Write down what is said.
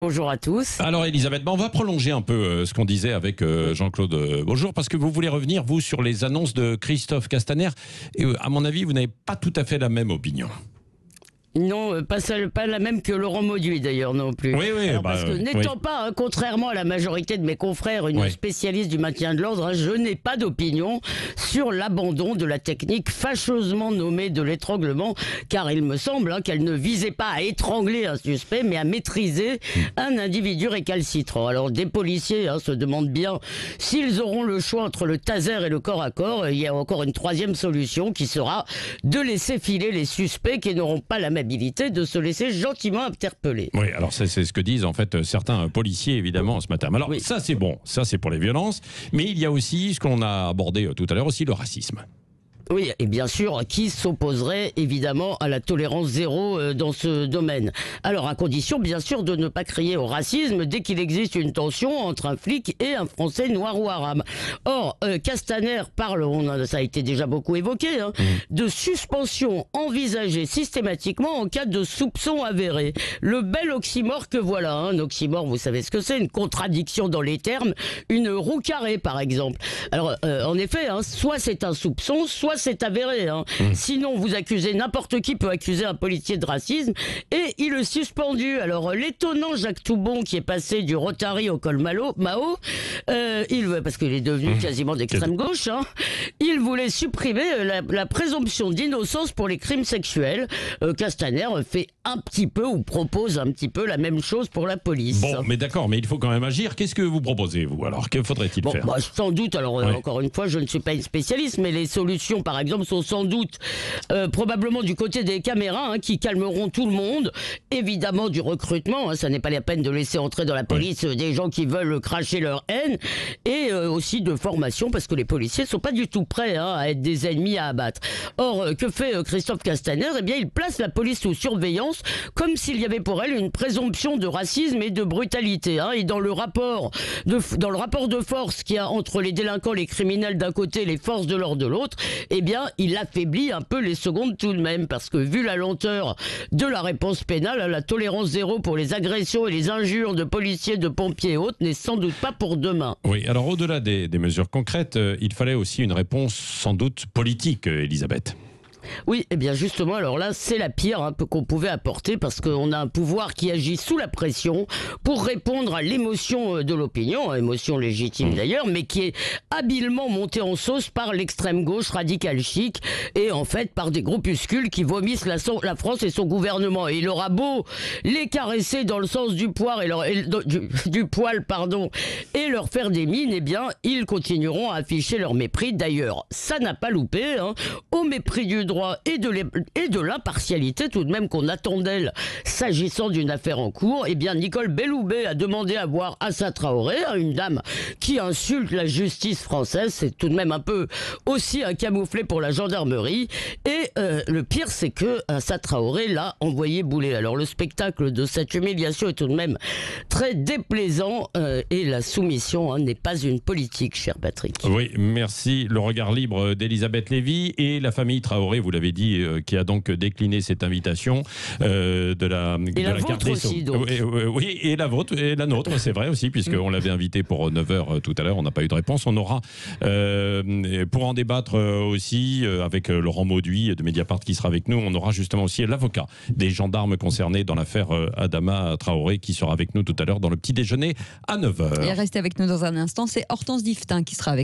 Bonjour à tous. Alors Elisabeth, on va prolonger un peu ce qu'on disait avec Jean-Claude Bonjour, parce que vous voulez revenir, vous, sur les annonces de Christophe Castaner. Et à mon avis, vous n'avez pas tout à fait la même opinion. Non, pas la même que Laurent Mauduit d'ailleurs non plus. Oui, Alors, parce que n'étant pas, contrairement à la majorité de mes confrères, une spécialiste du maintien de l'ordre, je n'ai pas d'opinion sur l'abandon de la technique fâcheusement nommée de l'étranglement, car il me semble qu'elle ne visait pas à étrangler un suspect, mais à maîtriser un individu récalcitrant. Alors des policiers se demandent bien s'ils auront le choix entre le taser et le corps à corps. Il y a encore une troisième solution qui sera de laisser filer les suspects qui n'auront pas la habilité de se laisser gentiment interpeller. Oui, alors c'est ce que disent en fait certains policiers évidemment ce matin. Alors ça c'est bon, ça c'est pour les violences, mais il y a aussi ce qu'on a abordé tout à l'heure aussi, le racisme. Oui, et bien sûr, qui s'opposerait évidemment à la tolérance zéro dans ce domaine. Alors, à condition, bien sûr, de ne pas crier au racisme dès qu'il existe une tension entre un flic et un Français noir ou arabe. Or, Castaner parle, ça a été déjà beaucoup évoqué, de suspension envisagée systématiquement en cas de soupçon avéré. Le bel oxymore que voilà, un oxymore, vous savez ce que c'est, une contradiction dans les termes, une roue carrée par exemple. Alors, en effet, soit c'est un soupçon, soit c'est avéré. Sinon, vous accusez, n'importe qui peut accuser un policier de racisme et il est suspendu. Alors, l'étonnant Jacques Toubon qui est passé du Rotary au col Mao, parce qu'il est devenu quasiment d'extrême gauche, il voulait supprimer la présomption d'innocence pour les crimes sexuels. Castaner fait un petit peu ou propose un petit peu la même chose pour la police. Bon, mais d'accord, mais il faut quand même agir. Qu'est-ce que vous proposez, vous, alors? Que faudrait-il faire? Sans doute, alors encore une fois, je ne suis pas une spécialiste, mais les solutions, par exemple, sont sans doute probablement du côté des caméras qui calmeront tout le monde. Évidemment, du recrutement, ça n'est pas la peine de laisser entrer dans la police des gens qui veulent cracher leur haine. Et aussi de formation, parce que les policiers ne sont pas du tout prêts à être des ennemis à abattre. Or, que fait Christophe Castaner? Eh bien, il place la police sous surveillance, comme s'il y avait pour elle une présomption de racisme et de brutalité. Et dans le rapport de force qu'il y a entre les délinquants, les criminels d'un côté, les forces de l'ordre de l'autre, eh bien, il affaiblit un peu les secondes tout de même, parce que vu la lenteur de la réponse pénale, la tolérance zéro pour les agressions et les injures de policiers, de pompiers et autres n'est sans doute pas pour demain. Oui, alors au-delà des mesures concrètes, il fallait aussi une réponse sans doute politique, Elisabeth. Oui, et bien justement, alors là, c'est la pire qu'on pouvait apporter, parce qu'on a un pouvoir qui agit sous la pression pour répondre à l'émotion de l'opinion, émotion légitime d'ailleurs, mais qui est habilement montée en sauce par l'extrême gauche radicale chic et en fait par des groupuscules qui vomissent la France et son gouvernement. Et il aura beau les caresser dans le sens du poil et leur faire des mines, eh bien, ils continueront à afficher leur mépris. D'ailleurs, ça n'a pas loupé, au mépris du droit et de l'impartialité tout de même qu'on attend d'elle s'agissant d'une affaire en cours. Eh bien, Nicole Belloubet a demandé à voir Assa Traoré, une dame qui insulte la justice française. C'est tout de même un peu aussi un camouflet pour la gendarmerie. Et le pire, c'est que Assa Traoré l'a envoyé bouler. Alors, le spectacle de cette humiliation est tout de même très déplaisant et la soumission n'est pas une politique, cher Patrick. Oui, merci. Le regard libre d'Elisabeth Lévy et la famille Traoré, vous l'avez dit, qui a donc décliné cette invitation de la garde des Sceaux. Oui, et la vôtre, et la nôtre, c'est vrai aussi, puisqu'on l'avait invité pour 9h tout à l'heure, on n'a pas eu de réponse. On aura, pour en débattre aussi, avec Laurent Mauduit de Mediapart qui sera avec nous, on aura justement aussi l'avocat des gendarmes concernés dans l'affaire Adama Traoré qui sera avec nous tout à l'heure dans le petit déjeuner à 9h. Et restez avec nous dans un instant, c'est Hortense Diftin qui sera avec nous.